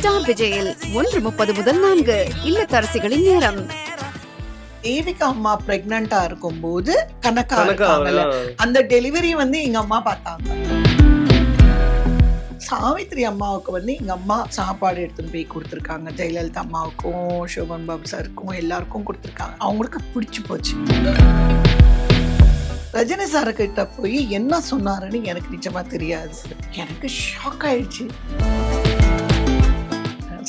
Star விஜயில் 1:30 முதல் 4 இல்லத்தரசிகளின் நேரம். தேவிகா அம்மா பிரெக்னண்டா இருக்கும்போது கணக்கா இருக்காங்கல்ல, அந்த டெலிவரி வந்து எங்க அம்மா பார்த்தாங்க. சாவித்ரி அம்மாவுக்கு எங்க அம்மா சாப்பாடு எடுத்துன்னு போய் கொடுத்துருக்காங்க. ஜெயலலிதா அம்மாவுக்கும் சோபன் பாபு சாருக்கும் எல்லாருக்கும் கொடுத்துருக்காங்க. அவங்களுக்கு பிடிச்சி போச்சு. ரஜினி சாரு கிட்ட போய் என்ன சொன்னாருன்னு எனக்கு நிஜமா தெரியாது. எனக்கு ஷாக் ஆயிடுச்சு.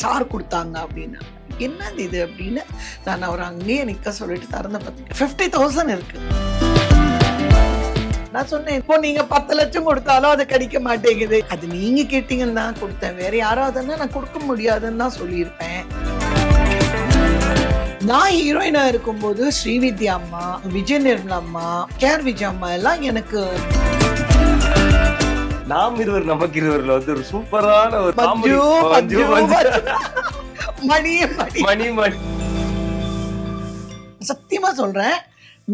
சார் கொடுத்தாங்க அப்படின்னு. என்னது இது அப்படின்னு நான் அவர் அங்கேயே நிக்க சொல்லிட்டு திறந்த 50,000 இருக்கு. நான் சொன்னேன், இப்போ நீங்க 10 லட்சம் கொடுத்தாலும் அது கிடைக்க மாட்டேங்குது. அது நீங்க கேட்டீங்கன்னு தான் கொடுத்தேன். வேற யாராவதுன்னா நான் கொடுக்க முடியாதுன்னு தான் சொல்லியிருப்பேன். நான் ஹீரோயினா இருக்கும்போது ஸ்ரீவித்யா அம்மா, விஜய் நிர்மலா அம்மா, கேஆர் விஜய் அம்மா எல்லாம் எனக்கு நாம் இருவர் நமக்கு இருவர்ல வந்து ஒரு சூப்பரான ஒரு மணி சத்தியமா சொல்றேன்,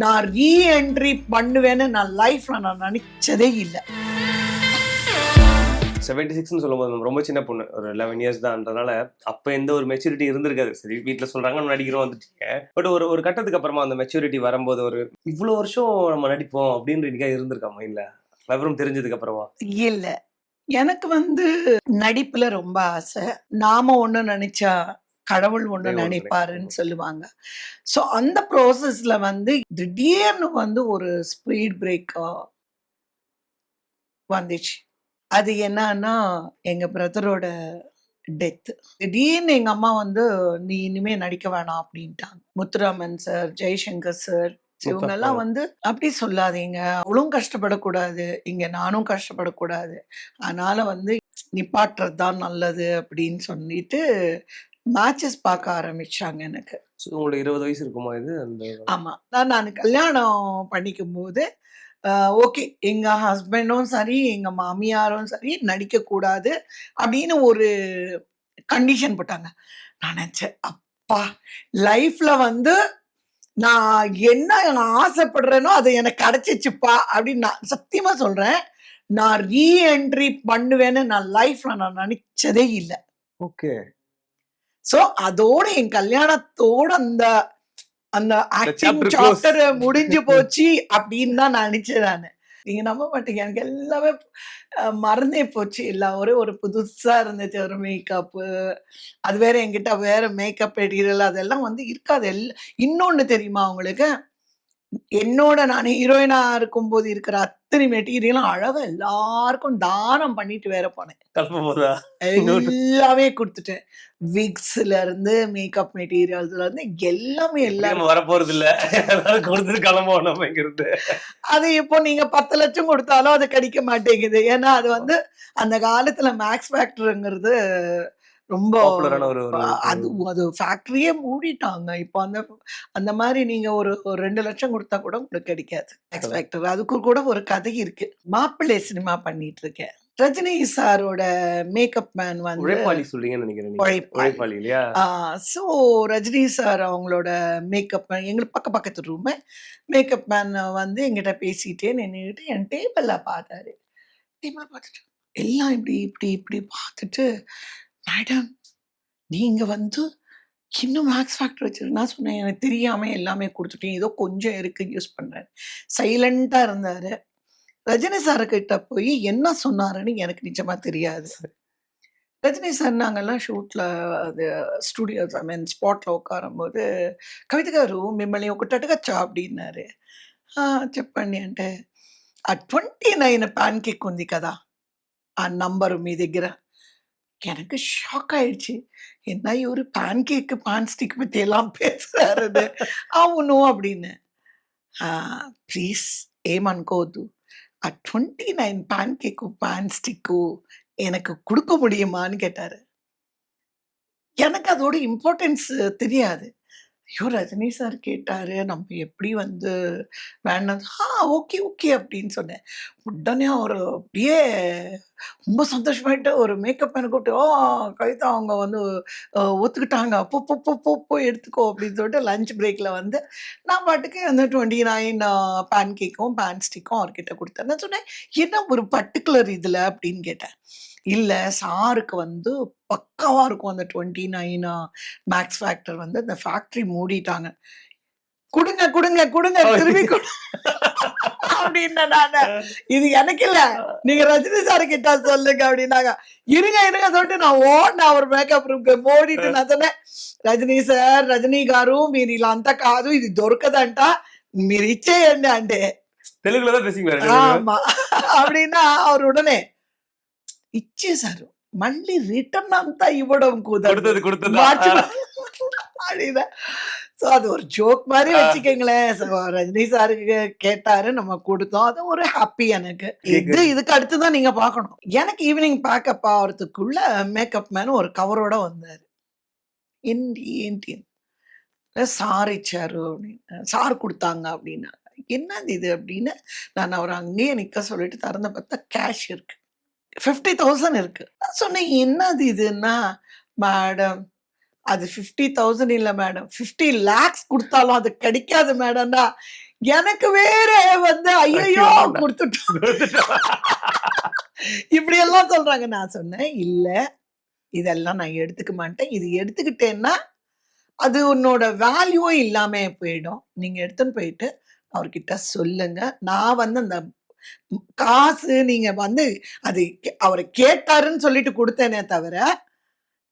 நான் ரீஎன்ட்ரி பண்ணுவேன்னு நான் லைஃப்ல நான் நினைச்சதே இல்லை. 76 சொல்லும்போது ரொம்ப சின்ன பொண்ணு, ஒரு 11 இயர்ஸ் தான்ன்றதுனால அப்ப எந்த ஒரு மெச்சூரிட்டி இருந்திருக்காது. சரி, வீட்டுல சொல்றாங்க நடிக்கிறோம் வந்துட்டீங்க. பட் ஒரு கட்டத்துக்கு அப்புறமா அந்த மெச்சூரிட்டி வரும்போது ஒரு இவ்வளவு வருஷம் நம்ம நடிப்போம் அப்படின்னு இருந்திருக்கா மைண்ட்ல விவரம் தெரிஞ்சதுக்கு அப்புறமா? இல்ல, எனக்கு நடிப்புல ரொம்ப ஆசை. நாம ஒண்ணு நினைச்சா கடவுள் ஒண்ணு நினைப்பாருன்னு சொல்லுவாங்க. சோ அந்த ப்ராசஸ்ல திடீர்னு ஒரு ஸ்பீட் பிரேக் வந்துச்சு. அது என்னன்னா, எங்க பிரதரோட டெத். திடீர்னு எங்க அம்மா நீ இனிமே நடிக்க வேணாம் அப்படின்ட்டாங்க. முத்துராமன் சார், ஜெய்சங்கர் சார், இவங்க எல்லாம் அப்படி சொல்லாதீங்க, அவளும் கஷ்டப்படக்கூடாது, இங்க நானும் கஷ்டப்படக்கூடாது, அதனால நிப்பாட்டுறது தான் நல்லது அப்படின்னு சொல்லிட்டு மேட்சஸ் பார்க்க ஆரம்பிச்சாங்க. எனக்கு உங்களுக்கு 20 வயசு இருக்குமா இது? ஆமா, நான் கல்யாணம் பண்ணிக்கும் போது ஓகே, எங்க ஹஸ்பண்டும் சரி எங்க மாமியாரும் சரி நடிக்க கூடாது அப்படின்னு ஒரு கண்டிஷன் போட்டாங்க. நான் நினைச்சேன், அப்பா லைஃப்ல நான் என்ன ஆசைப்படுறேனோ அது எனக்கு கிடைச்சிச்சுப்பா அப்படின்னு. நான் சத்தியமா சொல்றேன், நான் ரீஎன்ட்ரி பண்ணுவேன்னு நான் லைஃப்ல நான் நினைச்சதே இல்லை. ஓகே. சோ அதோட என் கல்யாணத்தோட அந்த ஆக்டிங் சாப்டர் முடிஞ்சு போச்சு அப்படின்னு தான் நான் நினைச்சேன். நானு நீங்க நம்ப மாட்டீங்க, எனக்கு எல்லாமே மறந்தே போச்சு. எல்லாம் ஒரு புதுசா இருந்துச்சு. ஒரு மேக்கப்பு, அது வேற என்கிட்ட வேற மேக்கப் மெட்டீரியல் அதெல்லாம் இருக்காது. இன்னொன்னு தெரியுமா உங்களுக்கு, என்னோட நான் ஹீரோயினா இருக்கும்போது இருக்கிற அத்தனை மெட்டீரியலும் அழகா எல்லாருக்கும் தானம் பண்ணிட்டு வேற போனேன். எல்லாமே கொடுத்துட்டேன். விக்ஸ்ல இருந்து மேக்கப் மெட்டீரியல்ஸ்ல இருந்து எல்லாமே வரப்போறது இல்ல, கொடுத்துட்டு கிளம்பணும். அது இப்போ நீங்க 10 லட்சம் கொடுத்தாலும் அது கிடைக்க மாட்டேங்குது. ஏன்னா அது அந்த காலத்துல மேக்ஸ் ஃபேக்டருங்கிறது ரொம்ப அது ஃபேக்டரியே மூடிட்டாங்க. இப்போ அந்த மாதிரி நீங்க ஒரு 2 லட்சம் கொடுத்தா கூட உங்களுக்கு கிடைக்காது. மேக்ஸ் ஃபேக்டர் அதுக்கு கூட ஒரு கதை இருக்கு. மாப்பிள்ளை சினிமா பண்ணிட்டு இருக்கேன். ரஜினி சாரோட மேக்கப் மேன் உழைப்பாளி சொல்றீங்கன்னு நினைக்கிறேன். சோ ரஜினி சார் அவங்களோட மேக்கப் மேன் எங்களுக்கு பக்கத்து ரூம் மேக்கப் மேன் எங்கிட்ட பேசிட்டே நின்றுட்டு என் டேபிள்ல பார்த்தாரு. டேபிள் பார்த்துட்டு எல்லாம் இப்படி இப்படி இப்படி பார்த்துட்டு, மேடம் நீங்க இன்னும் மேக்ஸ் ஃபேக்டர் வச்சிருக்கு. நான் சொன்னேன், எனக்கு தெரியாம எல்லாமே கொடுத்துட்டேன், ஏதோ கொஞ்சம் இருக்கு யூஸ் பண்றேன். சைலண்டா இருந்தாரு. ரஜினி சாரு கிட்ட போய் என்ன சொன்னாருன்னு எனக்கு நிஜமா தெரியாது. ரஜினி சார் நாங்கெல்லாம் ஷூட்ல அது స్టూడియోస్ స్పాట్లో ఉకారంబోదు కవిత గారు మిమ్మల్ని ఒకటి అడగచ్చా అడిగినారు. చెప్పండి అంటే, ఆ 29 పాన్ కేక్ ఉంది కదా, ఆ నంబరు మీ దగ్గర. எனக்கு ஷாக் ஆயிடுச்சு. என்ன இவரு பேன் கேக்கு பான் ஸ்டிக் பத்தி எல்லாம் பேசுறாரு. అవును அப்படின்னு. ప్లీజ్ ఏమనుకోవద్దు, ఆ 29 పాన్ కేకు పాన్ స్టిக்கு எனக்கு கொடுக்க முடியுமான்னு கேட்டாரு. எனக்கு அதோட இம்பார்ட்டன்ஸ் தெரியாது. ஐயோ, ரஜினி சார் கேட்டாரு, நம்ம எப்படி வேண்டாம், ஓகே ஓகே அப்படின்னு சொன்னேன். உடனே அவர் அப்படியே ரொம்ப சந்தோஷமாயிட்டு ஒரு மேக்கப் மேனை கூப்பிட்டு, கவிதா அவங்க ஒத்துக்கிட்டாங்க, அப்போ எடுத்துக்கோ அப்படின்னு சொல்லிட்டு லஞ்ச் பிரேக்ல நான் பாட்டுக்கு 29 பேன் கேக்கும் பேன் ஸ்டிக்கும் அவர்கிட்ட கொடுத்தேன். நான் சொன்னேன், என்ன ஒரு பர்டிகுலர் இதுல அப்படின்னு கேட்டேன். இல்ல சாருக்கு பக்காவா இருக்கும். அந்த 29 மேக்ஸ் ஃபேக்டர் வந்து அந்த ஃபேக்டரி மூடிட்டாங்க. குடுங்க, குடுங்க, குடுங்க திரும்பி அப்படின்னேன் நானு. இது எனக்கு இல்ல. நீங்க ரஜினி சார் கிட்ட சொல்லுங்க அப்படின்னாங்க. இருங்க, இருங்க சொல்லிட்டு நான் ఓడినా அவர் మేకప్ రూమ్‌కి ఓడిட்டு நான் சொன்னேன், రజనీ సార్, రజనీ గారు మీరు ఇలా అంతా కాదు. ఇది దొరకదంట. మీరు ఇచ్చేయండి అంటే. తెలుగులో தான் பேசிங்களா? ஆமா. அப்படின்னா அவர் உடனே ఇచ్చేశారు. మళ్ళీ రిటర్న్ అంతా ఇవ్వడం కుదరదు. మార్చి அப்படின்னா ஸோ அது ஒரு ஜோக் மாதிரி வச்சுக்கோங்களேன். ரஜினி சாருக்கு கேட்டாரு, நம்ம கொடுத்தோம். அது ஒரு ஹாப்பி எனக்கு. இதுக்கு அடுத்துதான் நீங்க பார்க்கணும். எனக்கு ஈவினிங் பேக்கப் ஆகிறதுக்குள்ள மேக்கப் மேன் ஒரு கவரோட வந்தாரு. ఏంటి சார் இச்சாரு அப்படின்னு, சார் கொடுத்தாங்க அப்படின்னா, என்னது இது அப்படின்னு நான் அவர் அங்கேயே நிக்க சொல்லிட்டு திறந்து பார்த்தா கேஷ் இருக்கு, 50,000 இருக்கு. நான் சொன்னேன் என்னது இதுன்னா, மேடம் அது 50,000 இல்ல மேடம், 50 lakhs கொடுத்தாலும் அது கிடைக்காது மேடம்னா, எனக்கு வேற வந்து ஐயோ கொடுத்துட்டோம் இப்படி எல்லாம் சொல்றாங்க. நான் சொன்னேன் இல்ல, இதெல்லாம் நான் எடுத்துக்க மாட்டேன். இது எடுத்துக்கிட்டேன்னா அது உன்னோட வேல்யூவே இல்லாம போயிடும். நீங்க எடுத்துன்னு போயிட்டு அவர்கிட்ட சொல்லுங்க. நான் வந்து அந்த காசு நீங்க வந்து அது அவர் கேட்டாருன்னு சொல்லிட்டு கொடுத்தேனே தவிர,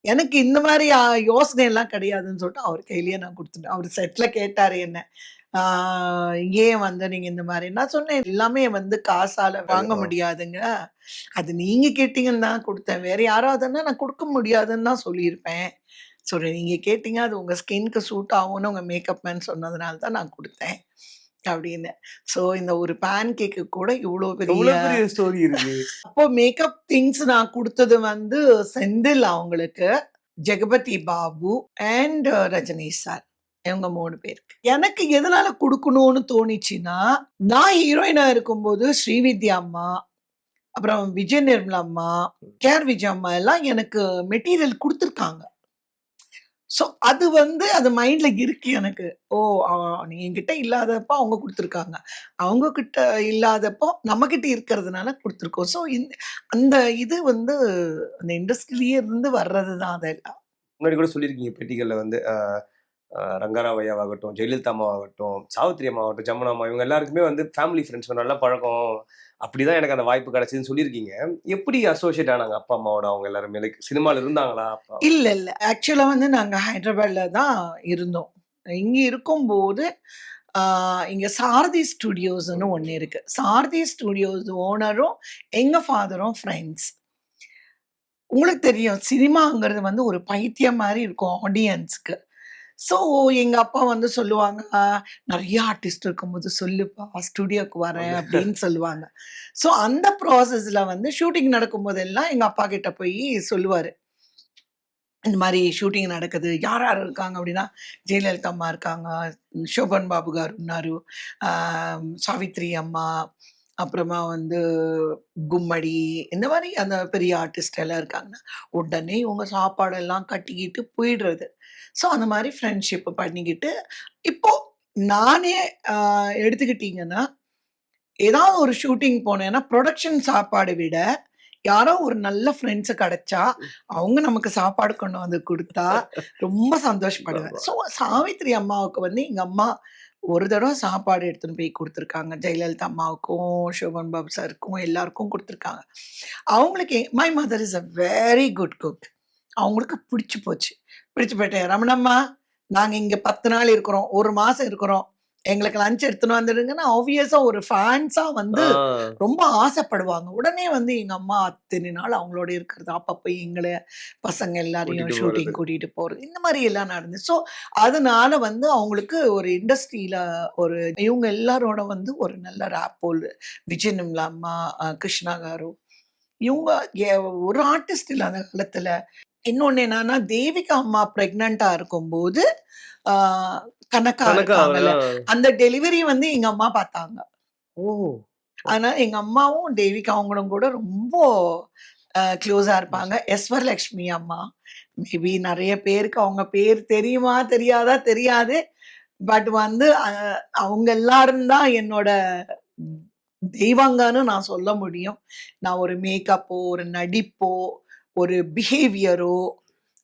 எனக்கு இந்த மாதிரி யோசனை எல்லாம் கிடையாதுன்னு சொல்லிட்டு அவர் கையிலேயே நான் கொடுத்துட்டேன். அவர் செட்ல கேட்டாரு என்ன, ஏன் வந்து நீங்க இந்த மாதிரி, நான் சொன்னேன் எல்லாமே வந்து காசால வாங்க முடியாதுங்க. அது நீங்க கேட்டீங்கன்னு தான் கொடுத்தேன். வேற யாராவதுன்னா நான் கொடுக்க முடியாதுன்னு தான் சொல்லியிருப்பேன். சரி நீங்க கேட்டீங்க, அது உங்க ஸ்கின்க்கு சூட் ஆகும்னு உங்க மேக்கப் மேன் சொன்னதுனால தான் நான் கொடுத்தேன் அப்படின்னு. ஸோ இந்த ஒரு பேன் கேக்கு கூட இவ்வளோ பெரிய ஸ்டோரி இருக்கு. அப்போ மேக்கப் திங்ஸ் நான் கொடுத்தது வந்து செந்தில் அவங்களுக்கு, ஜெகபதி பாபு அண்ட் ரஜினி சார், இவங்க 3 பேருக்கு. எனக்கு எதனால கொடுக்கணும்னு தோணிச்சுன்னா, நான் ஹீரோயினா இருக்கும்போது ஸ்ரீவித்யா அம்மா, அப்புறம் விஜய் நிர்மலா அம்மா, கேஆர் விஜய் அம்மா எல்லாம் எனக்கு மெட்டீரியல் கொடுத்துருக்காங்க. ஸோ அது வந்து அது மைண்ட்ல இருக்கு எனக்கு. ஓ நீ என்கிட்ட இல்லாதப்போ அவங்க கொடுத்துருக்காங்க, அவங்க கிட்ட இல்லாதப்போ நம்ம கிட்ட இருக்கிறதுனால கொடுத்துருக்கோம். ஸோ அந்த இது வந்து அந்த இண்டஸ்ட்ரியிலே இருந்து வர்றது தான் அதெல்லாம். முன்னாடி கூட சொல்லியிருக்கீங்க பேட்டிகள்ல வந்து ரங்கராவ் ஐயாவாகட்டும், ஜெயலலிதா அம்மாவாகட்டும், சாவித்திரி அம்மாவாகட்டும், ஜமுனா அம்மா, இவங்க எல்லாருக்குமே வந்து ஃபேமிலி ஃப்ரெண்ட்ஸ், நல்ல பழக்கம். அப்படிதான் எனக்கு அந்த வாய்ப்பு கிடைச்சதுன்னு சொல்லியிருக்கீங்க. எப்படி அசோசியேட் ஆனாங்க அப்பா அம்மாவோட? அவங்க எல்லாருமே லைக் சினிமால இருந்தாங்களா அப்பா? இல்ல ஆக்சுவலா வந்து நாங்க ஹைதராபாத்ல தான் இருந்தோம். இங்க இருக்கும்போது இங்க சாரதி ஸ்டுடியோஸ்னு ஒண்ணு இருக்கு. சாரதி ஸ்டுடியோஸ் ஓனரும் எங்க ஃபாதரும் ஃப்ரெண்ட்ஸ். உங்களுக்கு தெரியும் சினிமாங்கிறது வந்து ஒரு பைத்தியம் மாதிரி இருக்கும் ஆடியன்ஸ்க்கு. ஸோ எங்க அப்பா வந்து சொல்லுவாங்க, நிறைய ஆர்டிஸ்ட் இருக்கும்போது சொல்லுப்பா ஸ்டுடியோக்கு வரேன் அப்படின்னு சொல்லுவாங்க. ஸோ அந்த ப்ராசஸ்ல வந்து ஷூட்டிங் நடக்கும்போதெல்லாம் எங்க அப்பா கிட்ட போய் சொல்லுவாரு, இந்த மாதிரி ஷூட்டிங் நடக்குது, யார் யார் இருக்காங்க அப்படின்னா, ஜெயலலிதா அம்மா இருக்காங்க, சோபன் பாபு கார் உన్నారు, சாவித்ரி அம்மா, அப்புறமா வந்து கும்மடி, இந்த மாதிரி அந்த பெரிய ஆர்டிஸ்ட் எல்லாம் இருக்காங்கன்னா, உடனே இவங்க சாப்பாடெல்லாம் கட்டிக்கிட்டு போயிடுறது. ஸோ அந்த மாதிரி ஃப்ரெண்ட்ஷிப் பண்ணிக்கிட்டு, இப்போ நானே எடுத்துக்கிட்டீங்கன்னா, ஏதாவது ஒரு ஷூட்டிங் போனேன்னா, ப்ரொடக்ஷன் சாப்பாடு விட யாரோ ஒரு நல்ல ஃப்ரெண்ட்ஸ் கிடைச்சா, அவங்க நமக்கு சாப்பாடு கொண்டு வந்து குடுத்தா ரொம்ப சந்தோஷப்படுவேன். ஸோ சாவித்ரி அம்மாவுக்கு வந்து எங்க அம்மா ஒரு தடவ சாப்பாடு எடுத்துன்னு போய் குடுத்துருக்காங்க. ஜெயலலிதா அம்மாவுக்கும், சோபன் பாபு சாருக்கும் எல்லாருக்கும் குடுத்துருக்காங்க. அவங்களுக்கு my mother is a very good cook. அவங்களுக்கு பிடிச்சு போச்சு. பிடிச்சு போயிட்டு, ரமணம்மா நாங்க இங்க 10 நாள் இருக்கிறோம், 1 மாசம் இருக்கிறோம், எங்களுக்கு லஞ்ச் எடுத்துன்னு வந்துடுங்கன்னா, ஆப்வியஸா ஒரு ஃபேன்ஸா வந்து ரொம்ப ஆசைப்படுவாங்க. உடனே வந்து எங்க அம்மா அத்தனை நாள் அவங்களோட இருக்கிறது, அப்பப்போ எங்களை பசங்க எல்லாரையும் ஷூட்டிங் கூட்டிட்டு போறது, இந்த மாதிரி எல்லாம் நடந்துச்சு. ஸோ அதனால வந்து அவங்களுக்கு ஒரு இண்டஸ்ட்ரியில ஒரு இவங்க எல்லாரோட வந்து ஒரு நல்ல ரேப்போல், விஜய் நிர்மலா அம்மா, கிருஷ்ணா காரு, இவங்க ஒரு ஆர்டிஸ்ட் இல்லை அந்த காலத்துல. இன்னொன்னு என்னன்னா, தேவிகா அம்மா பிரெக்னண்டா இருக்கும்போது கனகா இருக்காங்கல்ல, அந்த டெலிவரி வந்து எங்க அம்மா பார்த்தாங்க. ஆனா எங்க அம்மாவும் தேவிகாவும் கூட ரொம்ப க்ளோஸா இருப்பாங்க. எஸ்வரலட்சுமி அம்மா, மேபி நிறைய பேருக்கு அவங்க பேர் தெரியுமா தெரியாதா தெரியாது. பட் வந்து அவங்க எல்லாரும் தான் என்னோட தெய்வங்கன்னு நான் சொல்ல முடியும். நான் ஒரு மேக்கப்போ, ஒரு நடிப்போ, ஒரு பிஹேவியரோ,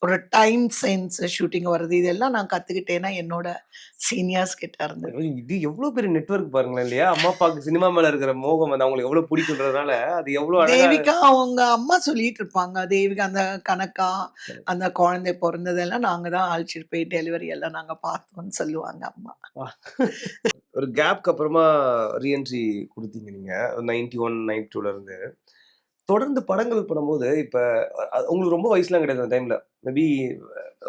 ஒரு டைம் சென்ஸ் ஷூட்டிங் வர்றது இதெல்லாம் நான் கத்துக்கிட்டேன்னா என்னோட சீனியர்ஸ் கிட்ட இருந்து. இது எவ்வளவு பெரிய நெட்வொர்க் பாருங்களேன் இல்லையா? அம்மா அப்பாவுக்கு சினிமா மேல இருக்கிற மோகம் வந்து அவங்களுக்கு எவ்வளவு பிடிக்குன்றதுனால அது எவ்வளவு அழகா தேவிகா அவங்க அம்மா சொல்லிட்டு இருப்பாங்க. தேவிகா அந்த கணக்கா அந்த குழந்தை பொறந்ததெல்லாம் நாங்க தான் அழைச்சிட்டு போய் டெலிவரி எல்லாம் நாங்க பார்த்தோம்னு சொல்லுவாங்க அம்மா. ஒரு கேப்க்கு அப்புறமா ரீஎன்ட்ரி குடுத்தீங்க நீங்க. 91, 92ல இருந்து. தொடர்ந்து படங்கள் பண்ணும்போது, இப்ப உங்களுக்கு ரொம்ப வயசுலாம் கிடையாது அந்த டைம்ல. மேபி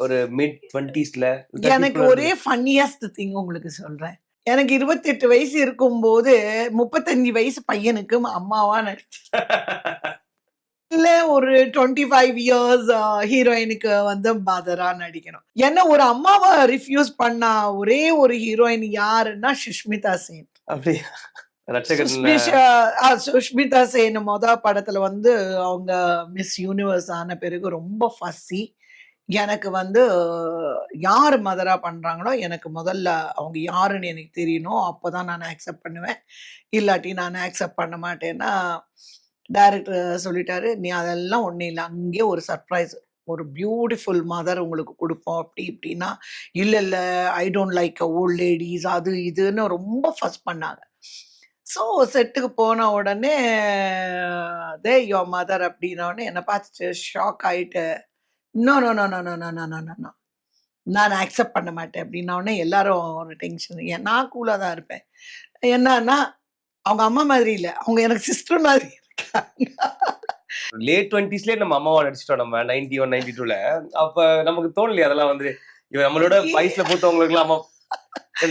ஒரு மிட் 20ஸ்ல எனக்கு ஒரே ஃபன்னியஸ்ட் திங் உங்களுக்கு சொல்றேன். எனக்கு 28 வயசு இருக்கும்போது 35 வயசு பையனுக்கு அம்மாவா நடிச்சேன். இல்ல ஒரு 25 இயர்ஸ் ஹீரோயினுக்கு வந்து மதரா நடிக்கணும். என்ன ஒரு அம்மாவா ரிஃப்யூஸ் பண்ண ஒரே ஒரு ஹீரோயின் யாருன்னா சுஷ்மிதா சேன். அப்படியா? சுஷ்மிதா சேன் படத்துல வந்து அவங்க மிஸ் யூனிவர்ஸ் ஆன பிறகு ரொம்ப ஃபஸ்ஸி. எனக்கு வந்து யார் மதரா பண்றாங்களோ எனக்கு முதல்ல அவங்க யாருன்னு எனக்கு தெரியணும். அப்பதான் நான் அக்செப்ட் பண்ணுவேன். இல்லாட்டி நான் அக்செப்ட் பண்ண மாட்டேன்னா டைரக்டர் சொல்லிட்டாரு, நீ அதெல்லாம் ஒண்ணும் இல்ல. அங்கேயே ஒரு சர்ப்ரைஸ். ஒரு பியூட்டிஃபுல் மதர் உங்களுக்கு குடுப்போம் அப்படி இப்படின்னா, இல்ல I don't like old ladies அது இதுன்னு ரொம்ப ஃபர்ஸ்ட் பண்ணாங்க. ஸோ செட்டுக்கு போன உடனே யுவர் மதர் அப்படின்ன உடனே என்னை பார்த்துட்டு ஷாக் ஆயிட்டு, no no no no no no no no no நான் அக்செப்ட் பண்ண மாட்டேன் அப்படின்ன உடனே எல்லாரும் ஒரு டென்ஷன். நான் கூலா தான் இருப்பேன். என்னன்னா அவங்க அம்மா மாதிரி இல்ல, அவங்க எனக்கு சிஸ்டர் மாதிரி இருக்காங்க. லேட் 20ஸ்லயே நம்ம அம்மாவா நடிச்சிட்டோம் நம்ம 91, 92ல. அப்ப நமக்கு தோணலையா அதெல்லாம் வந்து இவ நம்மளோட வயசுல மூத்தவங்களுக்குலாம் அம்மா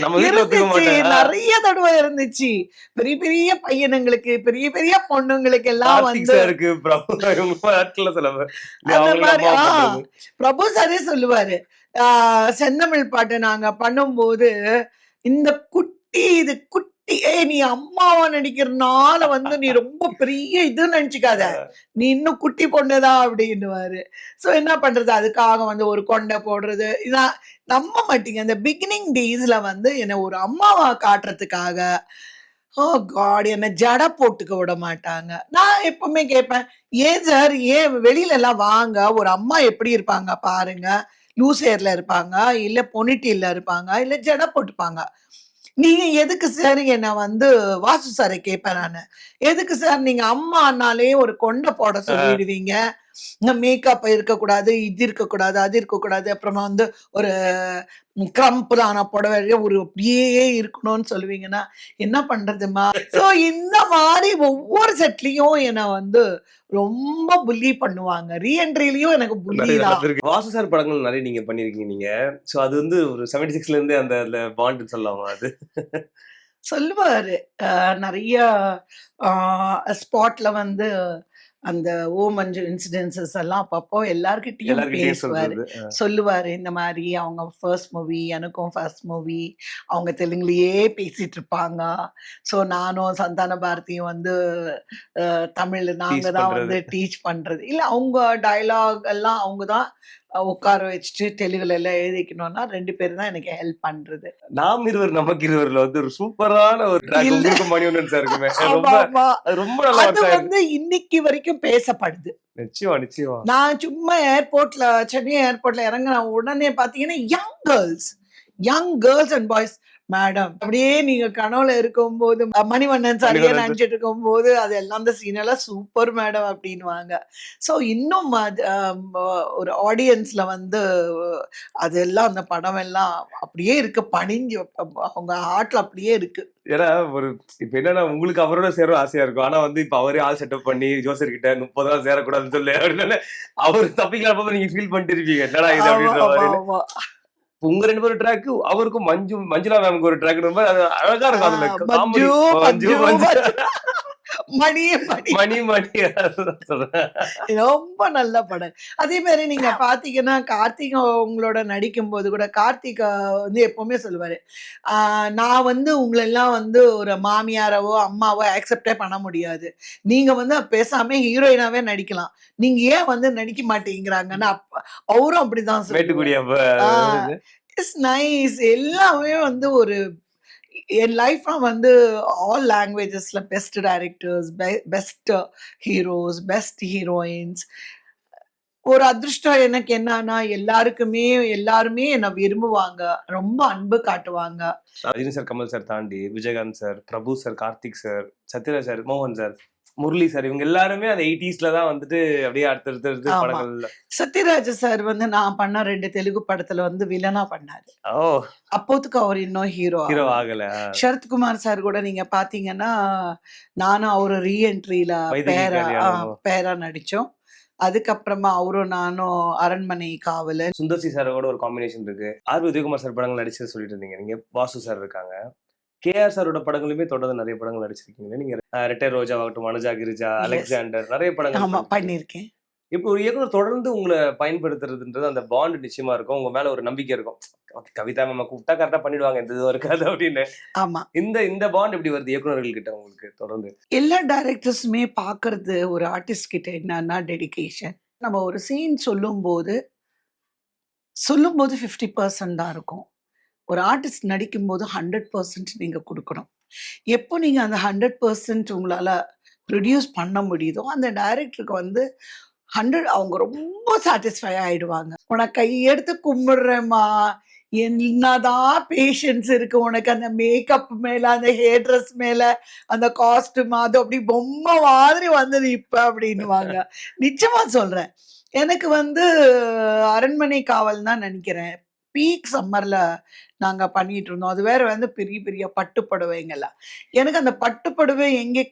நம்ம வீட்ல ஒத்துக்க இருந்துச்சு, மாட்டாங்க. நிறைய தடவை இருந்துச்சு. பெரிய பெரிய பையனுங்களுக்கு, பெரிய பெரிய பொண்ணுங்களுக்கு எல்லாம் கார்த்திக் வந்து சாருக்கு பிரபு இவங்க ஆட்கள சொல்லுவாங்க. அந்த அவங்களுக்கு மாதிரி அம்மாவா பண்றது. பிரபு சாரே சொல்லுவாரு. செந்தமிழ் பாட்டு நாங்க பண்ணும்போது, இந்த குட்டி இது குட்டி நீ அம்மாவா நடிக்கிறனால வந்து நீ ரொம்ப பெரிய இதுன்னு நினைச்சுக்காத, நீ இன்னும் குட்டி பொண்ணுதான் அப்படின்னுவாரு. ஸோ என்ன பண்றது, அதுக்காக வந்து ஒரு கொண்டை போடுறது நான் நம்ப மாட்டீங்க. அந்த பிகினிங் டேஸ்ல வந்து என்னை ஒரு அம்மாவா காட்டுறதுக்காக ஓ காட் என்ன ஜடை போட்டுக்க விட மாட்டாங்க. நான் எப்பவுமே கேட்பேன், ஏன் சார் ஏன் வெளியில எல்லாம் வாங்க, ஒரு அம்மா எப்படி இருப்பாங்க பாருங்க. லூஸ் ஹேர்ல இருப்பாங்க, இல்ல பொனிட்டீல்ல இருப்பாங்க, இல்ல ஜடை போட்டுப்பாங்க. நீங்க எதுக்கு சார் என்ன வந்து வாசு சாரை கேட்பேன் நானு. எதுக்கு சார் நீங்க அம்மானாலே ஒரு கொண்டை போட சொல்லிடுவீங்க. மேக்கப் இருக்கக்கூடாது, இது இருக்கக்கூடாது, அது இருக்கக்கூடாது. அப்புறமா வந்து ஒரு கிரம்ப்லான புடவை ஒரு அப்படியே இருக்கணும்னு சொல்லுவீங்கன்னா, என்ன பண்றதும்மா? ஸோ இந்த மாரி ஒவ்வொரு செட்லயும் என்ன வந்து ரொம்ப புல்லி பண்ணுவாங்க. ரீஎன்ட்ரிலயும் எனக்கு புல்லி நிறைய தான். நடந்திருக்கு. வாசு சார் படங்கள் நிறைய நீங்க பண்ணியிருக்கீங்க நீங்க. சோ அது வந்து ஒரு 76ல இருந்தே அந்த பாண்ட் சொல்லலாமா அது? சொல்லுவாரு. நெறைய ஸ்பாட்ல வந்து அந்த ஓ மஞ்சு இன்சிடென்சஸ் எல்லாம் அப்பப்போ எல்லார்கிட்டயும் எல்லார்கிட்டயும் பேசுவாரு. சொல்றது. சொல்லுவாரு, இந்த மாரி அவங்க ஃபர்ஸ்ட் மூவி, எனக்கும் ஃபர்ஸ்ட் மூவி. அவங்க தெலுங்குலயே பேசிட்டு இருப்பாங்க. ஸோ நானும் சந்தான பாரதியும் வந்து தமிழ் நாங்க டீஸ் தான் பண்றது. வந்து டீச் பண்றது. இல்ல அவங்க டயலாக் எல்லாம் அவங்க தான் உட்கார வச்சுட்டு தெலுங்குல எல்லாம் எழுதிக்கணும்னா 2 பேரும் தான் எனக்கு ஹெல்ப் பண்றது. நாம் இருவர் நமக்கு இருவர்ல வந்து ஒரு சூப்பரான ஒரு ட்ராக் இல்ல. உங்களுக்கும் மணிவண்ணன் சாருக்குமே. ஆமா, ரொம்ப ஆமா. அது ரொம்ப நல்லா அது ஒர்க் ஆயிருக்கு. வந்து இன்னைக்கு வரைக்கும் பேசப்படுது. நிச்சயமா, நிச்சயமா. நான் சும்மா சென்னை ஏர்போர்ட்ல இறங்குன உடனே பாத்தீங்கன்னா, young girls and boys madam அப்படியே நீங்க கனவுல இருக்கும்போது மணிவண்ணன் சாரியே மணிவண்ணன் சார். நினைச்சிட்டு இருக்கும்போது அதெல்லாம் அந்த சீன் எல்லாம் சூப்பர் மேடம் அப்படின்னுவாங்க. ஸோ இன்னும் ஒரு ஆடியன்ஸ்ல வந்து அதெல்லாம் அந்த படம் எல்லாம் அப்படியே இருக்கு, பணிஞ்சு அவங்க ஹார்ட்ல அப்படியே இருக்கு. ஏன்னா ஒரு இப்ப என்னன்னா உங்களுக்கு அவரோட சேர ஆசையா இருக்கும். ஆனா வந்து இப்ப அவரே ஆள் செட்டப் பண்ணி ஜோசர் கிட்ட 30 நாள் சேரக்கூடாதுன்னு சொல்லி அப்படின்னால அவரு தப்பிக்கலாம் போது நீங்க ஃபீல் பண்ணிட்டு இருப்பீங்க. என்னடா இது ஆமா, அப்படின்ற ஆமா, மாதிரி. ஆமா. உங்க 2 பேரும் ட்ராக் அவருக்கும் மஞ்சுளா மேம்க்கு ஒரு ட்ராக் அது அழகா இருக்கும். அதுல காமெடி மஞ்சு மஞ்சு மணி மணி மணி மணி அதுதான் சொல்றேன். ரொம்ப நல்ல படம். அதே மாதிரி நீங்க பாத்தீங்கன்னா, கார்த்திக் உங்களோட நடிக்கும்போது கூட கார்த்திக் வந்து எப்பவுமே சொல்லுவாரு, நான் வந்து உங்களெல்லாம் வந்து ஒரு மாமியாரவோ, அம்மாவோ அக்செப்டே பண்ண முடியாது. நீங்க வந்து பேசாம ஹீரோயினாவே நடிக்கலாம். நீங்க ஏன் வந்து நடிக்க மாட்டேங்கிறாங்கன்னு அவரும் அப்படிதான் சொல்லுவாரு. மேட்டுக்குடி அப்ப ஆ இட்ஸ் நைஸ். எல்லாமே வந்து ஒரு என் லைஃப்ல வந்து ஆல் லாங்குவேஜஸ்ல best directors, best heroes, best heroines ஒரு அதிர்ஷ்டம் எனக்கு என்னன்னா, எல்லாருமே என்ன விரும்புவாங்க. ரொம்ப அன்பு காட்டுவாங்க. ரஜினி சார், கமல் சார் தாண்டி Vijayakanth sir, Prabhu sir, Karthik sir, Sathyaraj sir, மோகன் சார், முரளி சார், இவங்க எல்லாருமே அந்த 80ஸ்ல தான் வந்துட்டு அப்படியே அடுத்தடுத்து ஆமா. படங்கள்ல. சத்யராஜ் சார் வந்து நான் பண்ண 2 தெலுங்கு படத்துல வந்து வில்லனா பண்ணாரு. ஓ அப்போதுக்கு அவர் இன்னும் ஹீரோ ஹீரோ ஆகல. ஆகல. சரத்குமார் சார் கூட நீங்க பாத்தீங்கன்னா, நானும் அவரு ரீஎன்ட்ரில வைதகி கல்யாணம். பேரா நடிச்சோம். அதுக்கப்புறமா அவரும் நானும் அரண்மனை காவலன். சுந்தர்சி சாரோட ஒரு காம்பினேஷன் இருக்கு. ஆர் உதயகுமார் சார் படங்கள் நடிச்சு சொல்லிட்டு இருந்தீங்க. நீங்க வாசு சார் இருக்காங்க. கேஆர் சாரோட படங்களுமே தொடர்ந்து நிறைய படங்கள் நடிச்சிருக்கீங்க. நீங்க ரிட்டையர் ரோஜாவாகட்டும், மனுஜா கிரிஜா, Yes. அலெக்சாண்டர், நிறைய ஆமா படங்கள் பண்ணிருக்கேன். இப்போ ஒரு இயக்குனர் தொடர்ந்து உங்களை பயன்படுத்துறதுன்றது அந்த பாண்ட் நிச்சயமா இருக்கும். உங்க மேல ஒரு நம்பிக்கை இருக்கும். கவிதா மேம் கூப்பிட்டா கரெக்டா பண்ணிடுவாங்க, எந்த இதுவும் இருக்காது அப்படின்னு. ஆமா. இந்த பாண்ட் எப்படி வருது இயக்குனர்கள் கிட்ட உங்களுக்கு தொடர்ந்து? எல்லா டைரக்டர்ஸுமே பாக்குறது ஒரு ஆர்டிஸ்ட் கிட்ட என்னன்னா டெடிகேஷன். நம்ம ஒரு சீன் சொல்லும்போது 50% தான் இருக்கும். ஒரு ஆர்டிஸ்ட் நடிக்கும்போது 100% நீங்க கொடுக்கணும். எப்போ நீங்க அந்த 100% உங்களால ப்ரொடியூஸ் பண்ண முடியுதோ அந்த டைரக்டருக்கு வந்து 100 அவங்க ரொம்ப சாட்டிஸ்ஃபை ஆயிடுவாங்க. உனக்கு கையெடுத்து கும்பிடுறேம்மா, என்னதான் பேஷன்ஸ் இருக்கு உனக்கு அந்த மேக்கப் மேல, அந்த ஹேர் ட்ரெஸ் மேல, அந்த காஸ்டியூம் அது அப்படி பொம்மை மாதிரி வந்தது இப்ப அப்படின்னுவாங்க. நிச்சயமா சொல்றேன். எனக்கு வந்து அரண்மனை காவல் தான் நினைக்கிறேன். பீக் சம்மர்ல நாங்க பண்ணிட்டு இருந்தோம். அது வேற வந்து பெரிய பெரிய பட்டு புடவைங்கெல்லாம். எனக்கு அந்த பட்டு புடவை எங்கே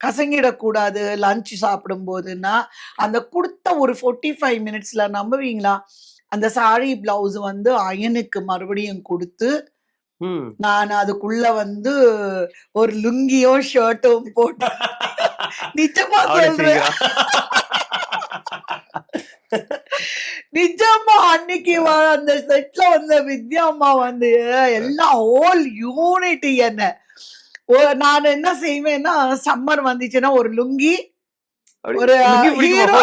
கசங்கிடக்கூடாது லஞ்ச் சாப்பிடும்போதுன்னா, அந்த குடுத்த ஒரு 45 மினிட்ஸ்ல நம்புவீங்களா? அந்த சாரி பிளவுஸ் வந்து அயனுக்கு மறுபடியும் குடுத்து, ம். நான் அதுக்குள்ள வந்து ஒரு லுங்கியும், ஷர்ட்டும் போட்டு நிஜமா அவ்வளவு சொல்றேன். நிஜமா அன்னைக்கு அந்த செட்ல வந்த வித்யா அம்மா வந்து எல்லாம் ஹோல் யூனிட்டி என்ன. நான் என்ன செய்வேன்னா, சம்மர் வந்துச்சுன்னா ஒரு லுங்கி, ஒரு ஹீரோ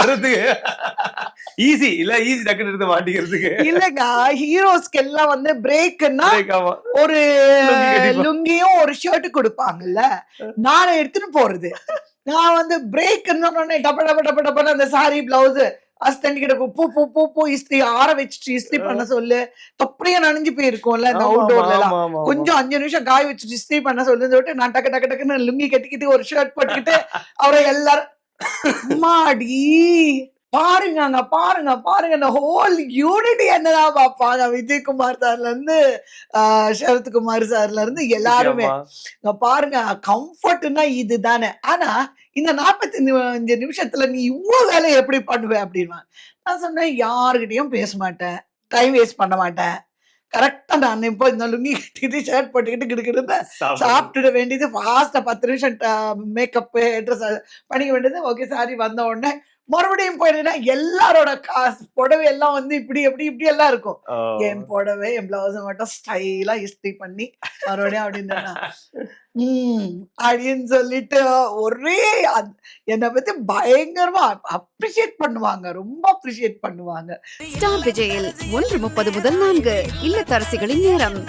ஈஸி இல்ல, ஈஸி டக்குன்னு எடுத்து மாட்டிக்கிறதுக்கு. இல்லங்க, ஹீரோஸ்க்கு எல்லாம் வந்து பிரேக்னா ஆமா. ஒரு லுங்கி கண்டிப்பா. லுங்கியும் ஒரு ஷர்ட் கொடுப்பாங்கல்ல, நான் எடுத்துட்டு போறது. நான் வந்து பிரேக் டப்ப டப்ப டப்ப டப்பன்னு அந்த சாரி பிளவுஸ் அஸ்தண்டி கிட்ட பூ பூ பூ பூ இஸ்திரி ஆற வச்சுட்டு இஸ்திரி பண்ண சொல்லு. அப்படியே நனைஞ்சு போயிருக்கோம்ல இந்த ஆமா, அவுட்டோர்ல ஆமா, எல்லாம். ஆமா, ஆமா. கொஞ்சம் 5 நிமிஷம் காய வச்சுட்டு இஸ்திரி பண்ண சொல்லுன்னு சொல்லிட்டு நான் டக்கு டக்கு டக்குன்னு லுங்கி கட்டிக்கிட்டு ஒரு ஷர்ட் போட்டுக்கிட்டு அவரை எல்லாரும் அம்மாடி பாருங்க இந்த ஹோல் யூனிட்டி என்னதான் பார்ப்பாங்க. விஜயகுமார் சார்ல இருந்து சரத்குமார் சார்ல இருந்து எல்லாருமே நிச்சயமா. இங்க பாருங்க, கம்ஃபர்ட்னா இதுதானே. ஆனா இந்த 45 நிமிஷத்துல நீ இவ்வளவு வேலையை எப்படி பண்ணுவ அப்படின்னா, நான் சொன்னேன் யாருகிட்டயும் பேச மாட்டேன், டைம் வேஸ்ட் பண்ண மாட்டேன். கரெக்டா நான் இப்போ இந்த லுங்கி கட்டிக்கிட்டு ஷர்ட் போட்டுக்கிட்டு கிடுக்கிட்டு சாப்பிட்டுட வேண்டியது. ஃபாஸ்டா 10 நிமிஷம் மேக்கப் ட்ரெஸ் பண்ணிக்க வேண்டியது. ஓகே சாரி வந்த உடனே மறுபடியும் போயிடுனா எல்லாரோட காசு புடவை எல்லாம் வந்து இப்படி இப்படி எல்லாம் இருக்கும். ஓ. என் புடவை என் பிளவுஸ் மட்டும் ஸ்டைலா இஸ்திரி பண்ணி மறுபடியும் அப்படின்னு அப்படின்னு சொல்லிட்டு ஒரே என்னை பத்தி பயங்கரமா அப்ரிஷியேட் பண்ணுவாங்க, ரொம்ப அப்ரிஷியேட் பண்ணுவாங்க. ஸ்டார் விஜயில் 1:30 முதல் 4 இல்லத்தரசிகளின் நேரம்.